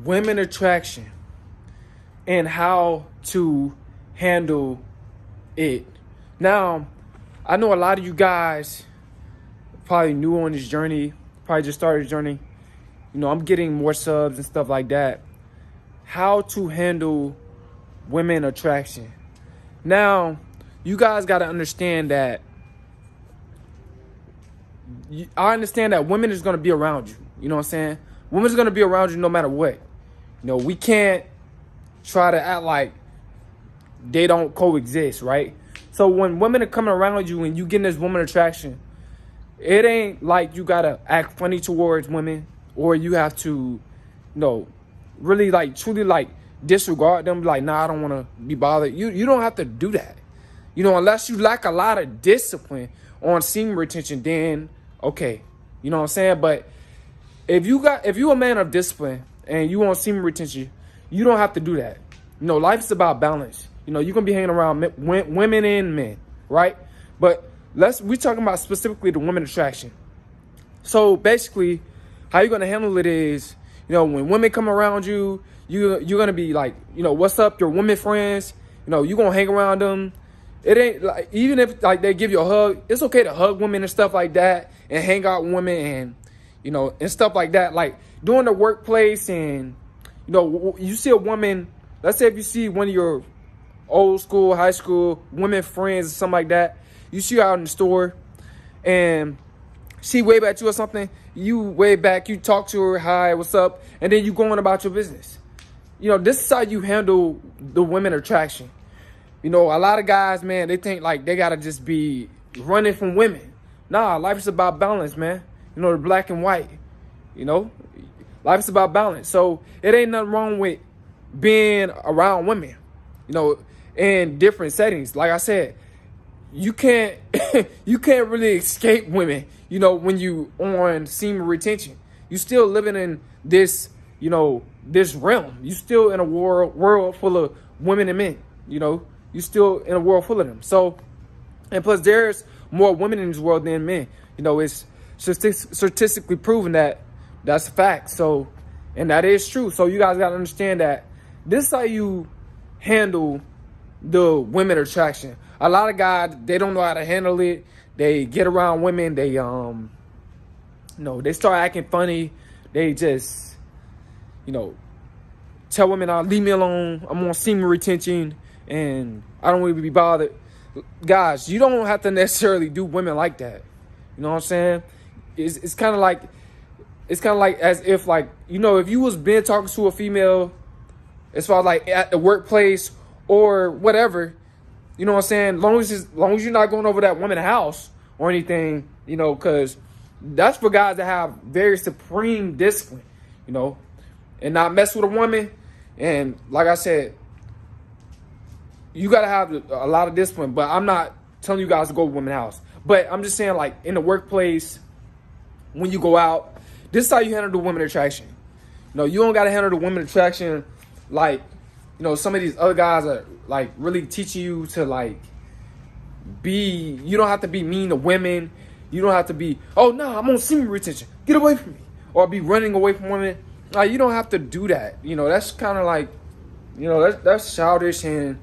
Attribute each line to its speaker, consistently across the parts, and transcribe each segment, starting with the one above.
Speaker 1: women attraction and how to handle it. Now, I know a lot of you guys probably new on this journey, probably just started the journey. I'm getting more subs and stuff like that. How to handle women attraction. Now, you guys got to understand that I understand that women is going to be around you. You know what I'm saying? Women's going to be around you no matter what. We can't try to act like they don't coexist, right? So when women are coming around you and you getting this woman attraction, it ain't like you got to act funny towards women or you have to, really truly disregard them. Like, nah, I don't want to be bothered. You don't have to do that. Unless you lack a lot of discipline on semen retention, then okay. You know what I'm saying? But if you a man of discipline and you want semen retention, you don't have to do that. Life is about balance. You're gonna be hanging around women and men, right? But we talking about specifically the women attraction. So basically, how you're gonna handle it is, when women come around you, you're gonna be like, what's up, your women friends? You're gonna hang around them. It ain't like, even if like they give you a hug, it's okay to hug women and stuff like that and hang out with women and and stuff like that. Like during the workplace and you see a woman, let's say if you see one of your old school, high school women friends or something like that, you see her out in the store and she wave at you or something, you wave back, you talk to her, hi, what's up, and then you go on about your business. This is how you handle the women attraction. A lot of guys, man, they think like they gotta just be running from women. Nah, life is about balance, man. The black and white. Life is about balance. So it ain't nothing wrong with being around women, in different settings. Like I said, you can't you can't really escape women, when you on semen retention. You still living in this, this realm. You still in a world full of women and men, You still in a world full of them. So, and plus there's more women in this world than men. It's statistically proven that that's a fact. So, and that is true. So you guys got to understand that this is how you handle the women attraction. A lot of guys, they don't know how to handle it. They get around women. They, they start acting funny. They just, tell women, leave me alone. I'm on semen retention and I don't want to be bothered. Guys, you don't have to necessarily do women like that. You know what I'm saying? It's kind of like as if like, if you was been talking to a female as far as like at the workplace or whatever, you know what I'm saying? Long as you're not going over that woman's house or anything, because that's for guys that have very supreme discipline, and not mess with a woman. And like I said, you got to have a lot of discipline, but I'm not telling you guys to go to women's house. But I'm just saying, like, in the workplace, when you go out, this is how you handle the women attraction. You don't got to handle the women attraction like, some of these other guys are, like, really teaching you to, like, you don't have to be mean to women. You don't have to be, oh, no, I'm on semen retention. Get away from me. Or be running away from women. Like, you don't have to do that. That's kind of like, that's childish and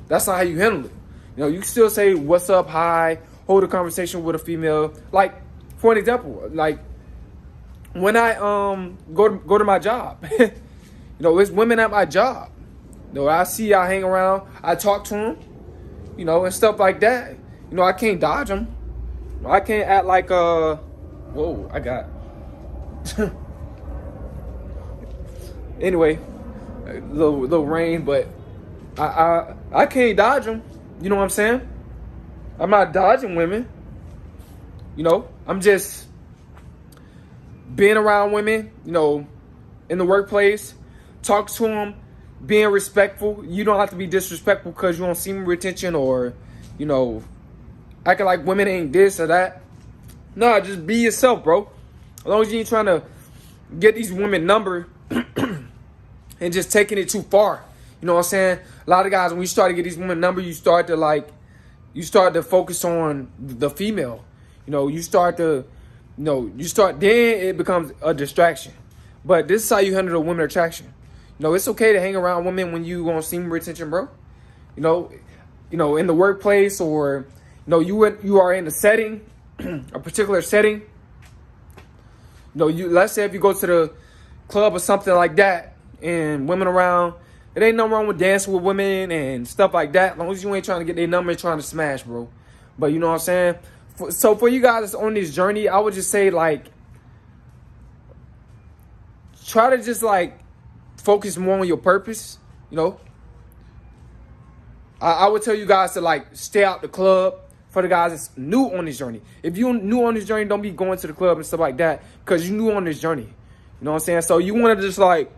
Speaker 1: that's not how you handle it. You still say, what's up, hi, hold a conversation with a female. Like, for an example, like, when I go to my job, it's women at my job. I see y'all hang around, I talk to them, and stuff like that. I can't dodge them. I can't act like, whoa, I got, anyway, a little rain, but I can't dodge them. You know what I'm saying? I'm not dodging women. I'm just being around women, in the workplace, talk to them, being respectful. You don't have to be disrespectful because you don't semen retention or, acting like women ain't this or that. No, just be yourself, bro. As long as you ain't trying to get these women number and just taking it too far. You know what I'm saying? A lot of guys, when you start to get these women number, you start to focus on the female. Then it becomes a distraction. But this is how you handle the women attraction. No, it's okay to hang around women when you on semen retention, bro. You know, in the workplace, or you are in a setting, a particular setting. Let's say if you go to the club or something like that, and women around, it ain't nothing wrong with dancing with women and stuff like that, as long as you ain't trying to get their number and trying to smash, bro. But you know what I'm saying? So for you guys on this journey, I would just say, like, try to just, like, focus more on your purpose, I would tell you guys to, like, stay out the club for the guys that's new on this journey. If you're new on this journey, don't be going to the club and stuff like that, because you're new on this journey. You know what I'm saying? So you want to just, like,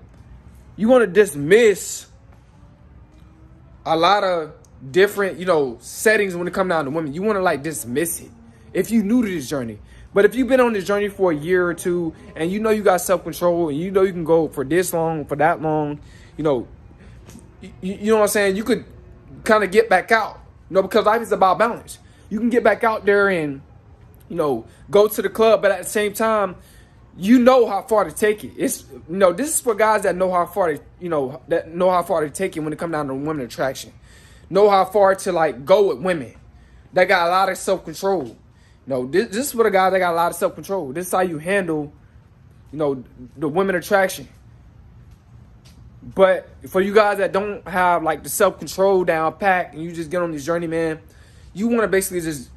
Speaker 1: you want to dismiss a lot of different, settings when it comes down to women. You want to, like, dismiss it if you're new to this journey. But if you've been on this journey for a year or two, and you got self-control, and you can go for this long, for that long, you know what I'm saying? You could kind of get back out, because life is about balance. You can get back out there and, go to the club, but at the same time, how far to take it. It's, this is for guys that know how far to, take it when it comes down to women attraction. Know how far to, like, go with women that got a lot of self-control. This is for the guys that got a lot of self-control. This is how you handle, the women attraction. But for you guys that don't have, like, the self-control down pat, and you just get on this journey, man, you want to basically just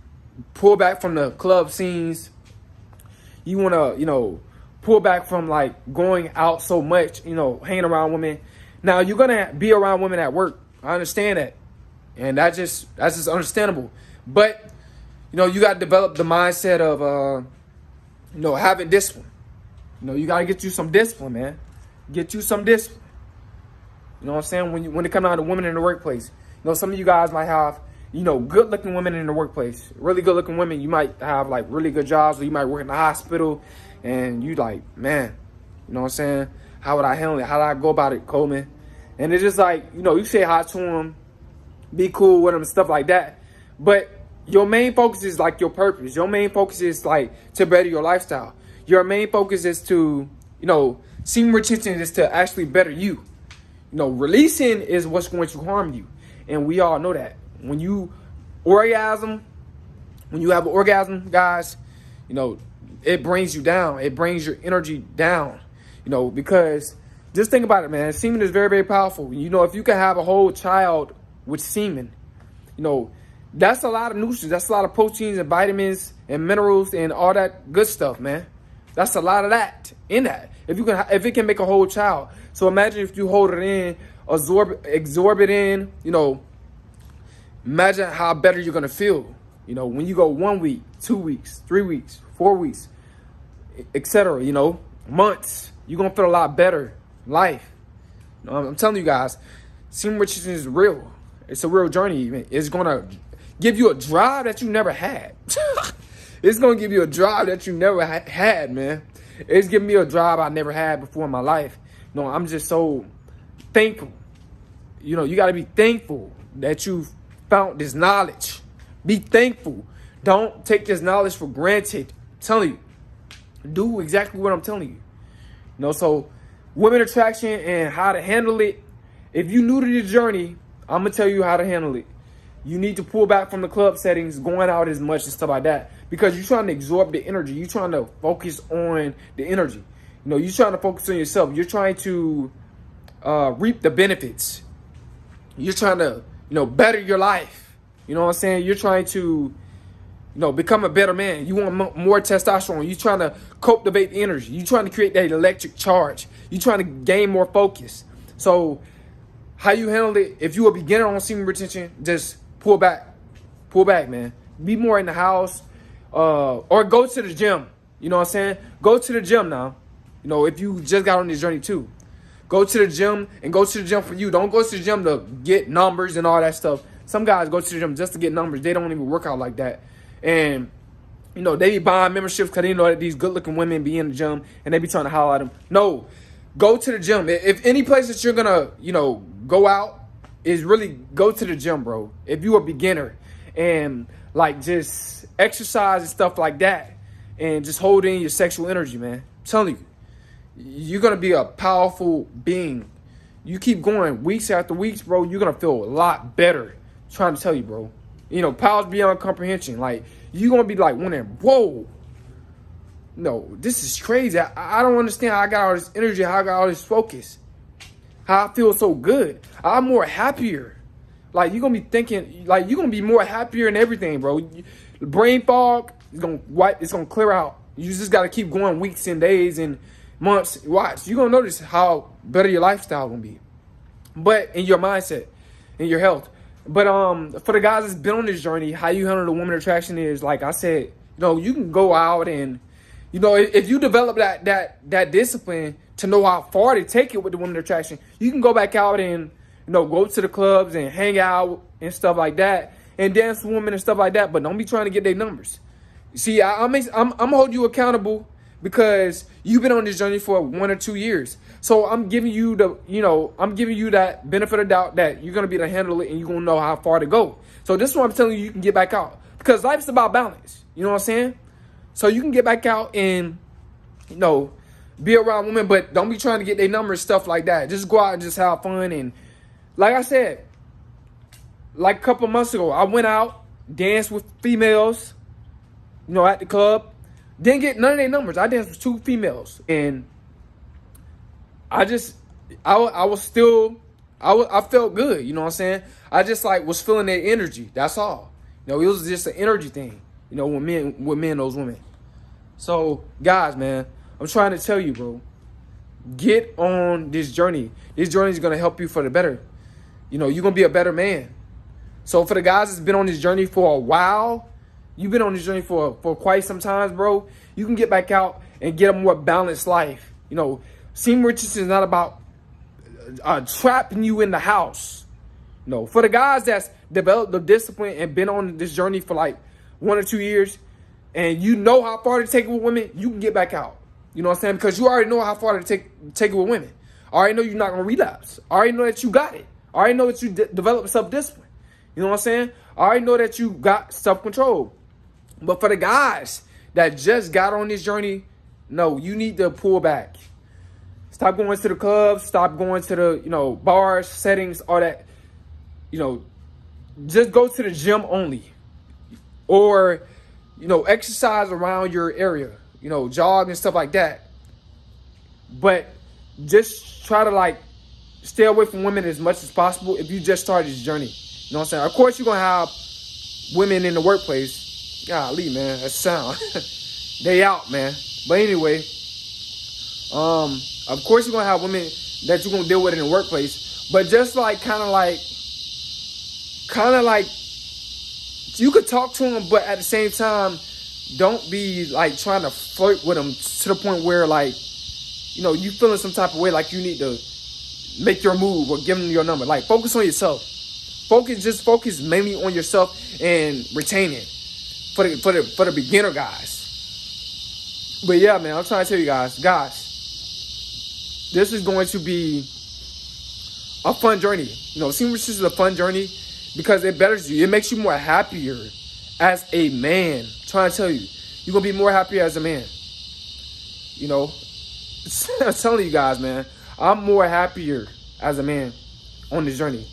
Speaker 1: pull back from the club scenes. You want to, pull back from, like, going out so much, hanging around women. Now, you're going to be around women at work. I understand that. And that's just understandable. But, you got to develop the mindset of, having discipline. You got to get you some discipline, man. Get you some discipline. You know what I'm saying? When it comes down to women in the workplace. Some of you guys might have, good-looking women in the workplace. Really good-looking women. You might have, like, really good jobs, or you might work in the hospital, and you like, man, you know what I'm saying? How would I handle it? How do I go about it, Coleman? And it's just like, you say hi to them, be cool with them, stuff like that. But your main focus is, like, your purpose. Your main focus is, like, to better your lifestyle. Your main focus is to, semen retention is to actually better you. Releasing is what's going to harm you. And we all know that. When you have an orgasm, guys, it brings you down. It brings your energy down, because just think about it, man. Semen is very, very powerful. If you can have a whole child with semen, that's a lot of nutrients. That's a lot of proteins and vitamins and minerals and all that good stuff, man. That's a lot of that in that. If it can make a whole child. So imagine if you hold it in, absorb it in, imagine how better you're going to feel, when you go 1 week, 2 weeks, 3 weeks, 4 weeks, etc., months, you're going to feel a lot better. Life. I'm telling you guys, semen retention is real. It's a real journey. It's going to give you a drive that you never had. It's going to give you a drive that you never had, man. It's giving me a drive I never had before in my life. I'm just so thankful. You got to be thankful that you found this knowledge. Be thankful. Don't take this knowledge for granted. I'm telling you. Do exactly what I'm telling you. So women attraction and how to handle it. If you're new to the journey, I'm going to tell you how to handle it. You need to pull back from the club settings, going out as much and stuff like that, because you're trying to absorb the energy. You're trying to focus on the energy. You're trying to focus on yourself. You're trying to reap the benefits. You're trying to, better your life. You know what I'm saying? You're trying to, become a better man. You want more testosterone. You're trying to cultivate the energy. You're trying to create that electric charge. You're trying to gain more focus. So how you handle it, if you're a beginner on semen retention, just pull back, man. Be more in the house, or go to the gym. You know what I'm saying? Go to the gym now. If you just got on this journey too, go to the gym, and go to the gym for you. Don't go to the gym to get numbers and all that stuff. Some guys go to the gym just to get numbers. They don't even work out like that. And, they be buying memberships because they know that these good-looking women be in the gym, and they be trying to holler at them. No, go to the gym. If any place that you're going to, go out, is really go to the gym, bro. If you're a beginner and, like, just exercise and stuff like that, and just hold in your sexual energy, man. I'm telling you, you're going to be a powerful being. You keep going weeks after weeks, bro, you're going to feel a lot better. I'm trying to tell you, bro. You know, powers beyond comprehension. Like, you're going to be like wondering, whoa. No, this is crazy. I don't understand how I got all this energy, how I got all this focus. How I feel so good. I'm more happier. Like, you're going to be thinking, like, you're going to be more happier in everything, bro. Brain fog is going to wipe, it's going to clear out. You just got to keep going weeks and days and months. Watch. You're going to notice how better your lifestyle going to be. But in your mindset, in your health. But for the guys that's been on this journey, how you handle the woman attraction is, like I said, you know, you can go out and, you know, if you develop that discipline to know how far to take it with the woman attraction, you can go back out and, you know, go to the clubs and hang out and stuff like that and dance with women and stuff like that. But don't be trying to get their numbers. See, I'm holding you accountable because you've been on this journey for 1 or 2 years. So I'm giving you I'm giving you that benefit of doubt that you're going to be able to handle it and you're going to know how far to go. So this is what I'm telling you can get back out. Because life's about balance. You know what I'm saying? So you can get back out and, you know, be around women, but don't be trying to get their numbers, stuff like that. Just go out and just have fun. And like I said, like a couple months ago, I went out, danced with females, you know, at the club. Didn't get none of their numbers. I danced with 2 females. And I felt good, you know what I'm saying? I just like was feeling their energy. That's all. You know, it was just an energy thing, you know, with men, those women. So guys, man, I'm trying to tell you, bro, get on this journey. This journey is going to help you for the better. You know, you're going to be a better man. So for the guys that's been on this journey for a while, you've been on this journey for quite some time, bro, you can get back out and get a more balanced life. You know, semen retention is not about trapping you in the house. No, for the guys that's developed the discipline and been on this journey for like 1 or 2 years, and you know how far to take it with women, you can get back out. You know what I'm saying? Because you already know how far to take it with women. I already know you're not going to relapse. I already know that you got it. I already know that you developed self-discipline. You know what I'm saying? I already know that you got self-control. But for the guys that just got on this journey, no, you need to pull back. Stop going to the clubs. Stop going to the, you know, bars, settings, all that. You know, just go to the gym only. Or, you know, exercise around your area. You know, jog and stuff like that. But just try to, like, stay away from women as much as possible if you just started this journey. You know what I'm saying? Of course, you're going to have women in the workplace. Golly, man, that sound. They out, man. But anyway, of course, you're going to have women that you're going to deal with in the workplace. But just like, kind of like, you could talk to them, but at the same time, don't be like trying to flirt with them to the point where, like, you know, you feeling some type of way, like you need to make your move or give them your number. Like, focus on yourself. Focus mainly on yourself and retaining for the beginner guys. But yeah, man, I'm trying to tell you guys, this is going to be a fun journey. You know, semen retention is a fun journey because it betters you. It makes you more happier as a man. I'm trying to tell you, you're gonna be more happier as a man. You know, I'm telling you guys, man, I'm more happier as a man on this journey.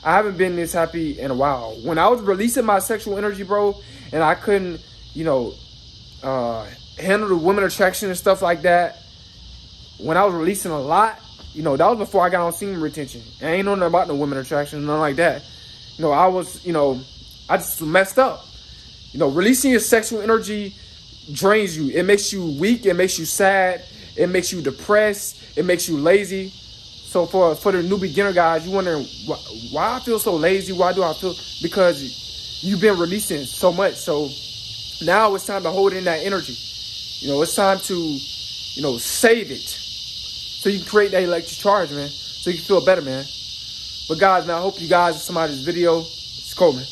Speaker 1: I haven't been this happy in a while. When I was releasing my sexual energy, bro, and I couldn't, you know, handle the women attraction and stuff like that, when I was releasing a lot, you know, that was before I got on semen retention. I ain't know nothing about no women attraction, nothing like that. You know, I just messed up. You know, releasing your sexual energy drains you. It makes you weak. It makes you sad. It makes you depressed. It makes you lazy. So for the new beginner guys, you wondering why I feel so lazy? Why do I feel? Because you've been releasing so much. So now it's time to hold in that energy. You know, it's time to, you know, save it so you can create that electric charge, man. So you can feel better, man. But guys, man, I hope you guys, somebody's video. It's cool, man.